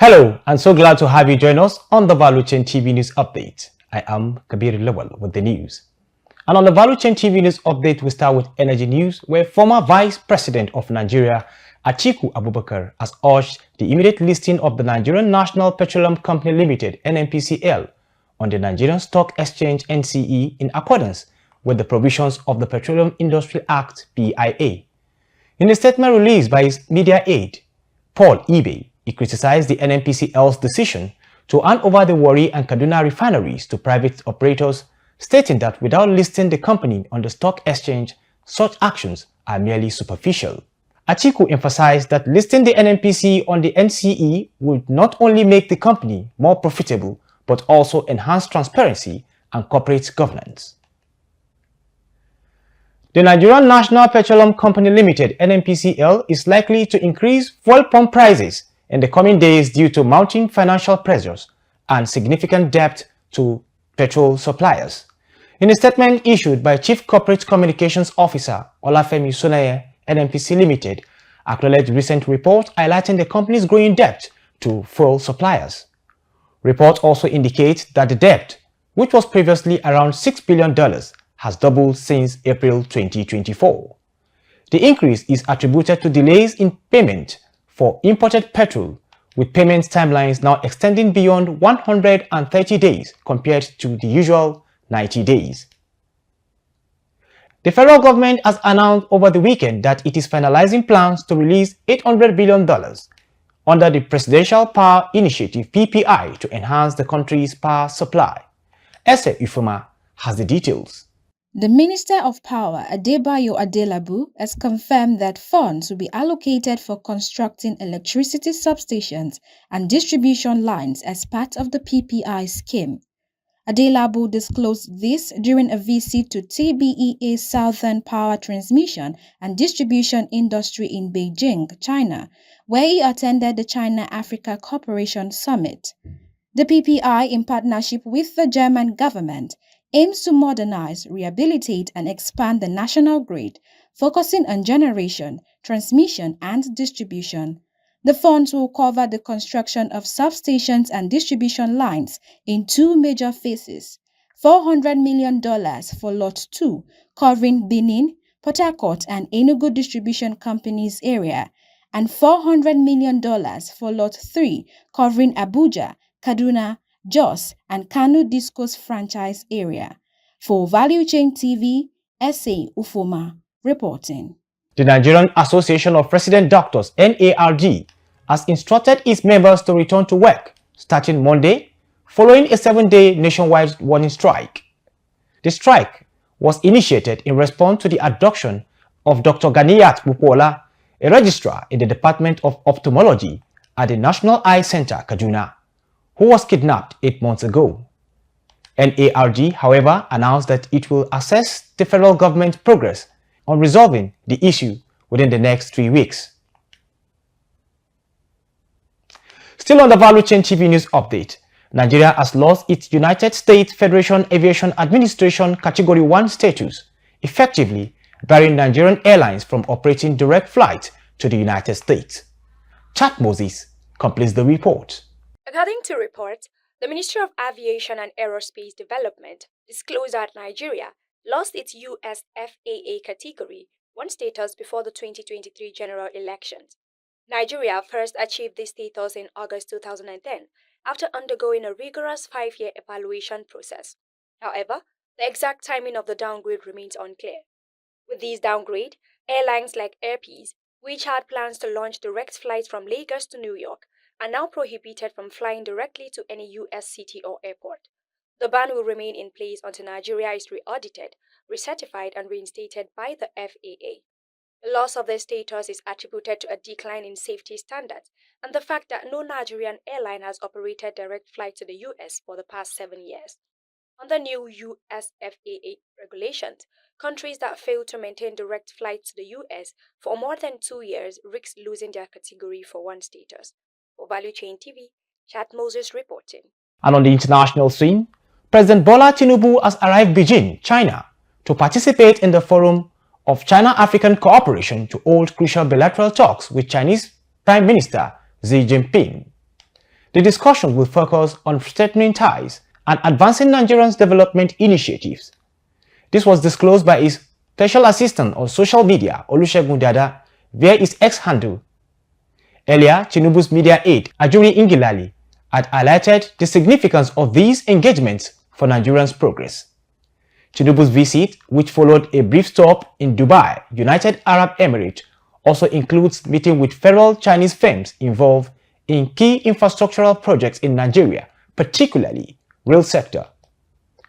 Hello, and so glad to have you join us on the Value Chain TV News Update. I am Kabir Lawal with the news. And on the Value Chain TV News Update, we start with energy news, where former Vice President of Nigeria, Atiku Abubakar, has urged the immediate listing of the Nigerian National Petroleum Company Limited (NNPCL) on the Nigerian Stock Exchange (NCE) in accordance with the provisions of the Petroleum Industry Act (PIA). In a statement released by his media aide, Paul Ibe, he criticized the NNPCL's decision to hand over the Warri and Kaduna refineries to private operators, stating that without listing the company on the stock exchange, such actions are merely superficial. Atiku emphasized that listing the NNPC on the NCE would not only make the company more profitable, but also enhance transparency and corporate governance. The Nigerian National Petroleum Company Limited (NNPCL) is likely to increase fuel pump prices in the coming days due to mounting financial pressures and significant debt to petrol suppliers. In a statement issued by Chief Corporate Communications Officer Olafemi Sonaye, NNPC Limited acknowledged recent reports highlighting the company's growing debt to fuel suppliers. Reports also indicate that the debt, which was previously around $6 billion, has doubled since April 2024. The increase is attributed to delays in payment for imported petrol, with payment timelines now extending beyond 130 days compared to the usual 90 days. The federal government has announced over the weekend that it is finalizing plans to release $800 billion under the Presidential Power Initiative (PPI) to enhance the country's power supply. Ese Ufuma has the details. The Minister of Power, Adebayo Adelabu, has confirmed that funds will be allocated for constructing electricity substations and distribution lines as part of the PPI scheme. Adelabu disclosed this during a visit to TBEA's Southern Power Transmission and Distribution Industry in Beijing, China, where he attended the China-Africa Cooperation Summit. The PPI, in partnership with the German government, aims to modernize, rehabilitate, and expand the national grid, focusing on generation, transmission, and distribution. The funds will cover the construction of substations and distribution lines in two major phases: $400 million for Lot 2, covering Benin, Port Harcourt, and Enugu Distribution Company's area, and $400 million for Lot 3, covering Abuja, Kaduna, Jos, and Kano Discos franchise area. For Value Chain TV, Ese Ufoma reporting. The Nigerian Association of Resident Doctors (NARD) has instructed its members to return to work starting Monday, following a 7-day nationwide warning strike. The strike was initiated in response to the abduction of Dr. Ganiyat Bukola, a registrar in the Department of Ophthalmology at the National Eye Center, Kaduna, who was kidnapped 8 months ago. NARD, however, announced that it will assess the federal government's progress on resolving the issue within the next 3 weeks. Still on the Value Chain TV News Update, Nigeria has lost its United States Federation Aviation Administration Category 1 status, effectively barring Nigerian airlines from operating direct flights to the United States. Chat Moses completes the report. According to reports, the Ministry of Aviation and Aerospace Development disclosed that Nigeria lost its US FAA Category 1 status before the 2023 general elections. Nigeria first achieved this status in August 2010 after undergoing a rigorous 5-year evaluation process. However, the exact timing of the downgrade remains unclear. With this downgrade, airlines like Air Peace, which had plans to launch direct flights from Lagos to New York, are now prohibited from flying directly to any U.S. city or airport. The ban will remain in place until Nigeria is re-audited, recertified, and reinstated by the FAA. The loss of their status is attributed to a decline in safety standards and the fact that no Nigerian airline has operated direct flights to the U.S. for the past 7 years. Under new U.S. FAA regulations, countries that fail to maintain direct flights to the U.S. for more than 2 years risk losing their Category 1 status. For Value Chain TV, Chat Moses reporting. And on the international scene, President Bola Tinubu has arrived Beijing, China, to participate in the Forum of China-African Cooperation to hold crucial bilateral talks with Chinese Prime Minister Xi Jinping. The discussion will focus on strengthening ties and advancing Nigerians' development initiatives. This was disclosed by his special assistant on social media, Olusegun Dada, via his X handle. Earlier, Tinubu's media aide, Ajuri Ngilali, had highlighted the significance of these engagements for Nigerians' progress. Tinubu's visit, which followed a brief stop in Dubai, United Arab Emirates, also includes meeting with federal Chinese firms involved in key infrastructural projects in Nigeria, particularly rail sector.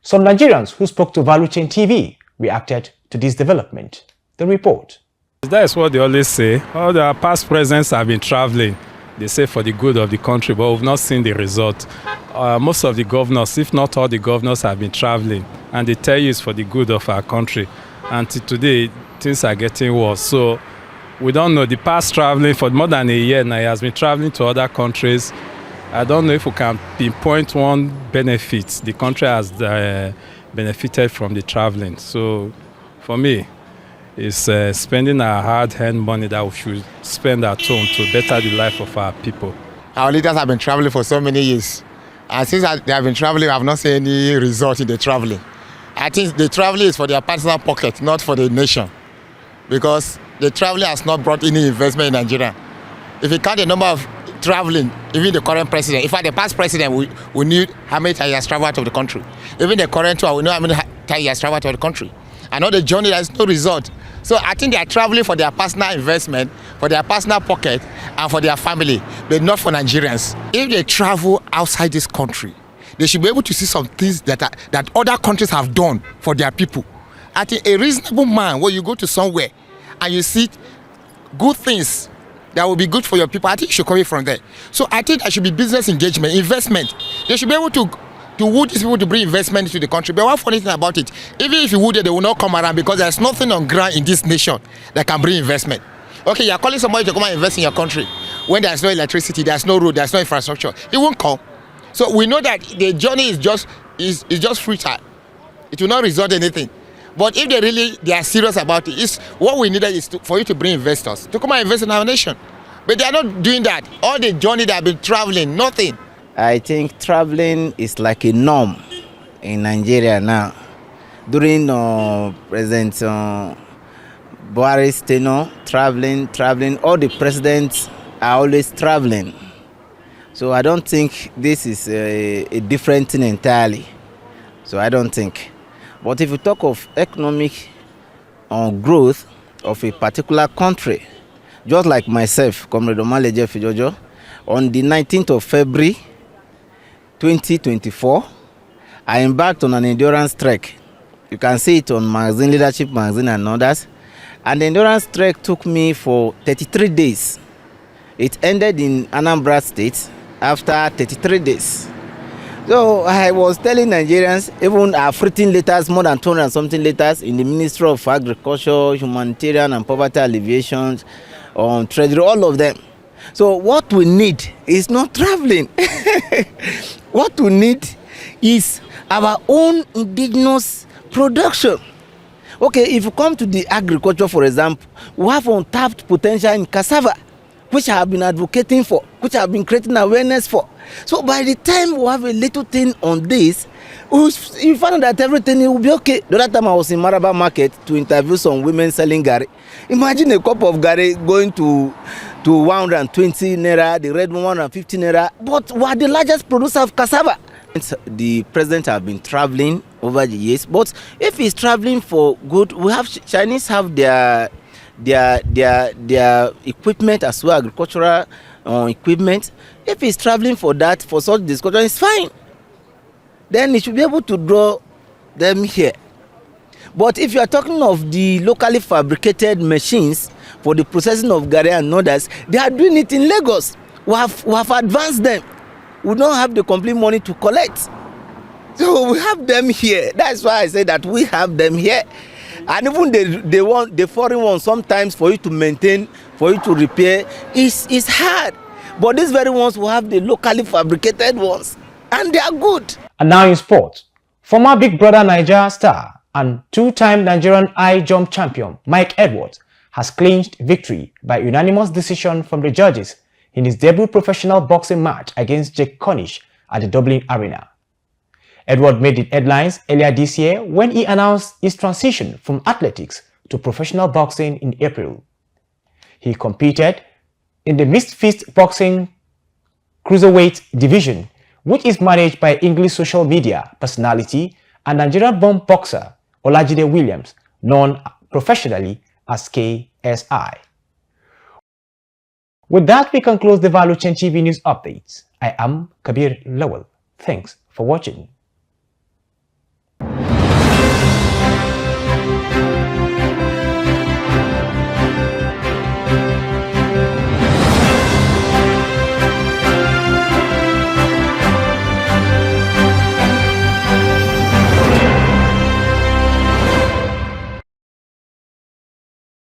Some Nigerians who spoke to Value Chain TV reacted to this development. The report. That's what they always say. All the past presidents have been traveling. They say for the good of the country, but we've not seen the result. Most of the governors, if not all the governors, have been traveling, and they tell you it's for the good of our country. Until today, things are getting worse. So we don't know. The past traveling for more than a year now, he has been traveling to other countries. I don't know if we can pinpoint one benefit the country has benefited from the traveling. So for me, it's spending our hard-earned money that we should spend at home to better the life of our people. Our leaders have been traveling for so many years. And since they have been traveling, I have not seen any result in the traveling. I think the traveling is for their personal pocket, not for the nation. Because the traveling has not brought any investment in Nigeria. If you count the number of traveling, even the current president, in fact the past president, we knew how many times he has traveled out of the country. Even the current one, we know how many times he has traveled out of the country. And all the journey, there's no result. So I think they are traveling for their personal investment, for their personal pocket, and for their family, but not for Nigerians. If they travel outside this country, they should be able to see some things that other countries have done for their people. I think a reasonable man, when you go to somewhere and you see good things that will be good for your people, I think you should come from there. So I think there should be business engagement, investment. They should be able to woo these people to bring investment into the country. But one funny thing about it, even if you would, they will not come around because there's nothing on ground in this nation that can bring investment. Okay, you're calling somebody to come and invest in your country when there's no electricity, there's no road, there's no infrastructure. It won't come. So we know that the journey is just futile. It will not result in anything. But if they are serious about it, what we needed is for you to bring investors to come and invest in our nation. But they are not doing that. All the journey they have been traveling, nothing. I think traveling is like a norm in Nigeria now. During President Buhari's tenure, traveling, all the presidents are always traveling. So I don't think this is a different thing entirely. So I don't think. But if you talk of economic growth of a particular country, just like myself, Comrade Omale Jeffrey Jojo, on the 19th of February 2024, I embarked on an endurance trek. You can see it on magazine, Leadership Magazine and others. And the endurance trek took me for 33 days. It ended in Anambra State after 33 days. So I was telling Nigerians, even I've written letters, more than 200 and something letters in the Ministry of Agriculture, Humanitarian and Poverty Alleviation, Treasury, all of them. So what we need is not traveling. What we need is our own indigenous production. Okay, if you come to the agriculture, for example, we have untapped potential in cassava, which I have been advocating for, which I have been creating awareness for. So by the time we have a little thing on this, you find that everything will be okay. The other time I was in Maraba Market to interview some women selling gari. Imagine a cup of gari going to 120 naira, the red one 150 naira, but we are the largest producer of cassava. The president have been traveling over the years, but if he's traveling for good, we have Chinese have their equipment as well, agricultural equipment. If he's traveling for that, for such discussion, it's fine. Then he should be able to draw them here. But if you are talking of the locally fabricated machines for the processing of gari and others, they are doing it in Lagos. We have advanced them. We don't have the complete money to collect. So we have them here. That's why I say that we have them here. And even the foreign ones, sometimes for you to maintain, for you to repair, is hard. But these very ones will have the locally fabricated ones. And they are good. And now in sport, former Big Brother Nigeria star and two-time Nigerian high jump champion Mike Edwards has clinched victory by unanimous decision from the judges in his debut professional boxing match against Jake Cornish at the Dublin Arena. Edward made the headlines earlier this year when he announced his transition from athletics to professional boxing in April. He competed in the mixed fist boxing cruiserweight division, which is managed by English social media personality and Nigerian-born boxer Olajide Williams, known professionally as KSI. With that, we conclude the Value Chain TV News Updates. I am Kabir Lawal. Thanks for watching.